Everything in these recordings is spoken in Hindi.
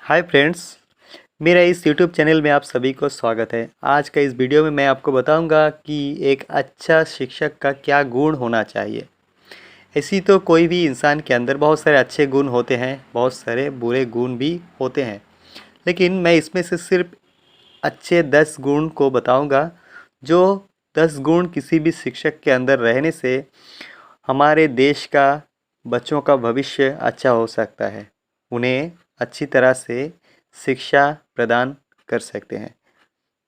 हाय फ्रेंड्स, मेरा इस यूट्यूब चैनल में आप सभी को स्वागत है। आज का इस वीडियो में मैं आपको बताऊंगा कि एक अच्छा शिक्षक का क्या गुण होना चाहिए। ऐसी तो कोई भी इंसान के अंदर बहुत सारे अच्छे गुण होते हैं, बहुत सारे बुरे गुण भी होते हैं, लेकिन मैं इसमें से सिर्फ अच्छे 10 गुण को बताऊंगा। जो 10 गुण किसी भी शिक्षक के अंदर रहने से हमारे देश का बच्चों का भविष्य अच्छा हो सकता है, उन्हें अच्छी तरह से शिक्षा प्रदान कर सकते हैं।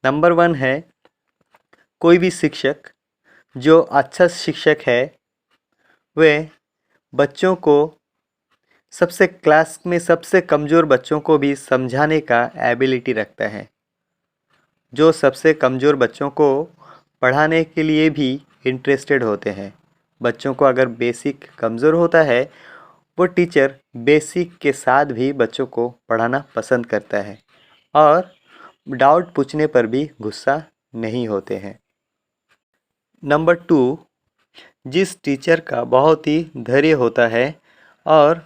नंबर 1 है, कोई भी शिक्षक जो अच्छा शिक्षक है वह बच्चों को सबसे क्लास में सबसे कमज़ोर बच्चों को भी समझाने का एबिलिटी रखता है। जो सबसे कमज़ोर बच्चों को पढ़ाने के लिए भी इंटरेस्टेड होते हैं। बच्चों को अगर बेसिक कमज़ोर होता है, वो टीचर बेसिक के साथ भी बच्चों को पढ़ाना पसंद करता है और डाउट पूछने पर भी गुस्सा नहीं होते हैं। नंबर 2, जिस टीचर का बहुत ही धैर्य होता है और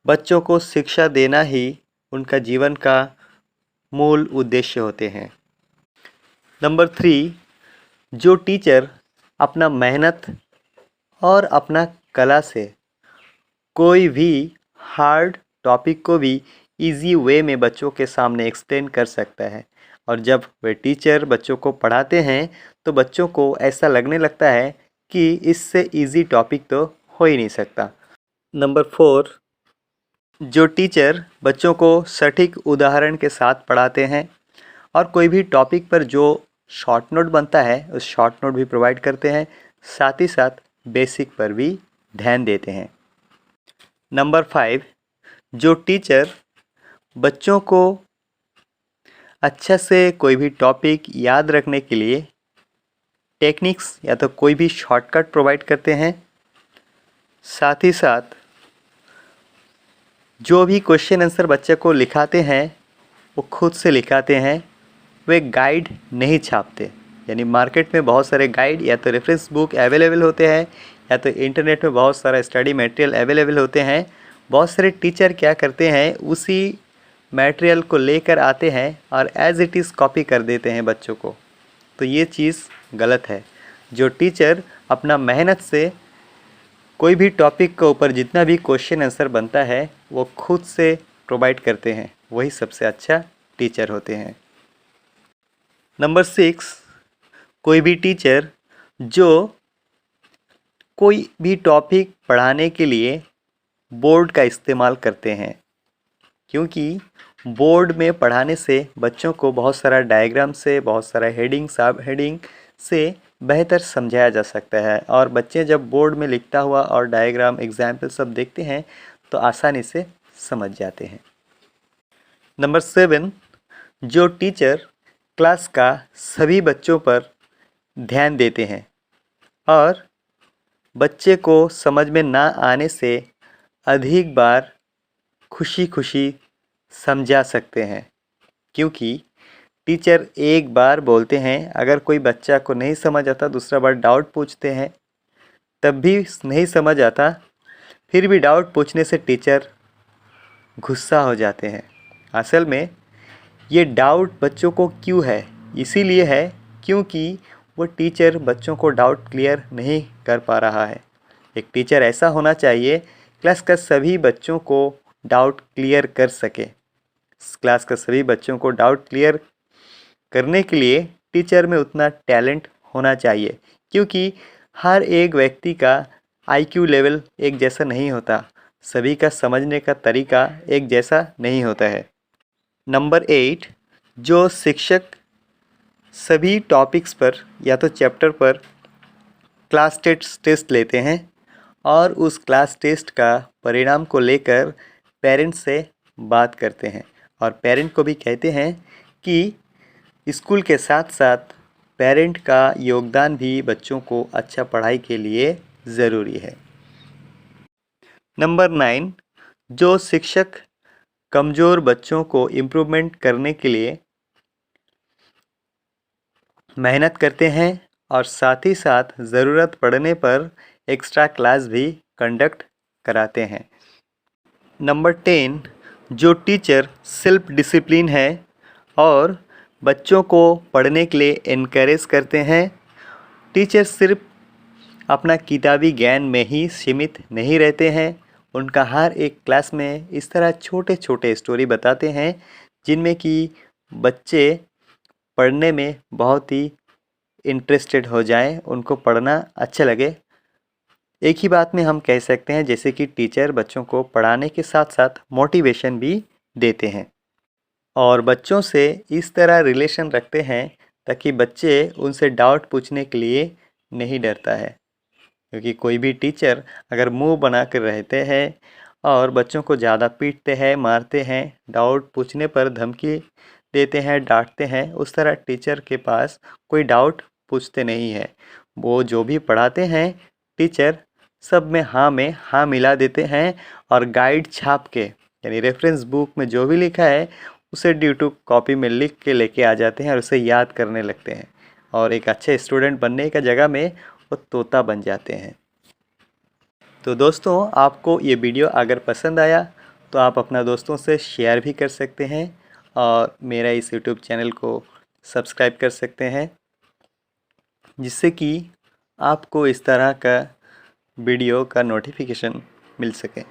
बच्चों को शिक्षा देना ही उनका जीवन का मूल उद्देश्य होते हैं। नंबर 3, जो टीचर अपना मेहनत और अपना कला से कोई भी हार्ड टॉपिक को भी इजी वे में बच्चों के सामने एक्सप्लेन कर सकता है, और जब वे टीचर बच्चों को पढ़ाते हैं तो बच्चों को ऐसा लगने लगता है कि इससे इजी टॉपिक तो हो ही नहीं सकता। नंबर 4, जो टीचर बच्चों को सटीक उदाहरण के साथ पढ़ाते हैं और कोई भी टॉपिक पर जो शॉर्ट नोट बनता है उस शॉर्ट नोट भी प्रोवाइड करते हैं, साथ ही साथ बेसिक पर भी ध्यान देते हैं। नंबर 5, जो टीचर बच्चों को अच्छा से कोई भी टॉपिक याद रखने के लिए टेक्निक्स या तो कोई भी शॉर्टकट प्रोवाइड करते हैं, साथ ही साथ जो भी क्वेश्चन आंसर बच्चे को लिखाते हैं वो खुद से लिखाते हैं, वे गाइड नहीं छापते। यानी मार्केट में बहुत सारे गाइड या तो रेफरेंस बुक अवेलेबल होते हैं या तो इंटरनेट में बहुत सारा स्टडी मटेरियल अवेलेबल होते हैं। बहुत सारे टीचर क्या करते हैं, उसी मटेरियल को लेकर आते हैं और एज इट इज़ कॉपी कर देते हैं बच्चों को। तो ये चीज़ गलत है। जो टीचर अपना मेहनत से कोई भी टॉपिक के ऊपर जितना भी क्वेश्चन आंसर बनता है वो खुद से प्रोवाइड करते हैं, वही सबसे अच्छा टीचर होते हैं। नंबर 6, कोई भी टीचर जो कोई भी टॉपिक पढ़ाने के लिए बोर्ड का इस्तेमाल करते हैं, क्योंकि बोर्ड में पढ़ाने से बच्चों को बहुत सारा डायग्राम से, बहुत सारा हेडिंग सब हेडिंग से बेहतर समझाया जा सकता है, और बच्चे जब बोर्ड में लिखता हुआ और डायग्राम एग्जाम्पल सब देखते हैं तो आसानी से समझ जाते हैं। नंबर 7, जो टीचर क्लास का सभी बच्चों पर ध्यान देते हैं और बच्चे को समझ में ना आने से अधिक बार खुशी खुशी समझा सकते हैं, क्योंकि टीचर एक बार बोलते हैं, अगर कोई बच्चा को नहीं समझ आता दूसरा बार डाउट पूछते हैं, तब भी नहीं समझ आता, फिर भी डाउट पूछने से टीचर गुस्सा हो जाते हैं। असल में ये डाउट बच्चों को क्यों है, इसीलिए है क्योंकि वो टीचर बच्चों को डाउट क्लियर नहीं कर पा रहा है। एक टीचर ऐसा होना चाहिए क्लास का सभी बच्चों को डाउट क्लियर कर सके। क्लास का सभी बच्चों को डाउट क्लियर करने के लिए टीचर में उतना टैलेंट होना चाहिए, क्योंकि हर एक व्यक्ति का आईक्यू लेवल एक जैसा नहीं होता, सभी का समझने का तरीका एक जैसा नहीं होता है। नंबर 8, जो शिक्षक सभी टॉपिक्स पर या तो चैप्टर पर क्लास टेस्ट लेते हैं और उस क्लास टेस्ट का परिणाम को लेकर पेरेंट्स से बात करते हैं, और पेरेंट को भी कहते हैं कि स्कूल के साथ साथ पेरेंट का योगदान भी बच्चों को अच्छा पढ़ाई के लिए ज़रूरी है। नंबर 9, जो शिक्षक कमज़ोर बच्चों को इम्प्रूवमेंट करने के लिए मेहनत करते हैं और साथ ही साथ ज़रूरत पड़ने पर एक्स्ट्रा क्लास भी कंडक्ट कराते हैं। नंबर 10, जो टीचर सेल्फ डिसिप्लिन है और बच्चों को पढ़ने के लिए इनकरेज करते हैं। टीचर सिर्फ अपना किताबी ज्ञान में ही सीमित नहीं रहते हैं, उनका हर एक क्लास में इस तरह छोटे छोटे स्टोरी बताते हैं जिनमें कि बच्चे पढ़ने में बहुत ही इंटरेस्टेड हो जाएं, उनको पढ़ना अच्छा लगे। एक ही बात में हम कह सकते हैं जैसे कि टीचर बच्चों को पढ़ाने के साथ साथ मोटिवेशन भी देते हैं और बच्चों से इस तरह रिलेशन रखते हैं ताकि बच्चे उनसे डाउट पूछने के लिए नहीं डरता है। क्योंकि कोई भी टीचर अगर मुंह बना कर रहते हैं और बच्चों को ज़्यादा पीटते हैं, मारते हैं, डाउट पूछने पर धमकी देते हैं, डांटते हैं, उस तरह टीचर के पास कोई डाउट पूछते नहीं है। वो जो भी पढ़ाते हैं टीचर सब में हाँ मिला देते हैं और गाइड छाप के यानी रेफरेंस बुक में जो भी लिखा है उसे ड्यू टू कॉपी में लिख के लेके आ जाते हैं और उसे याद करने लगते हैं और एक अच्छे स्टूडेंट बनने का जगह में वो तोता बन जाते हैं। तो दोस्तों, आपको ये वीडियो अगर पसंद आया तो आप अपना दोस्तों से शेयर भी कर सकते हैं और मेरा इस यूट्यूब चैनल को सब्सक्राइब कर सकते हैं जिससे कि आपको इस तरह का वीडियो का नोटिफिकेशन मिल सके।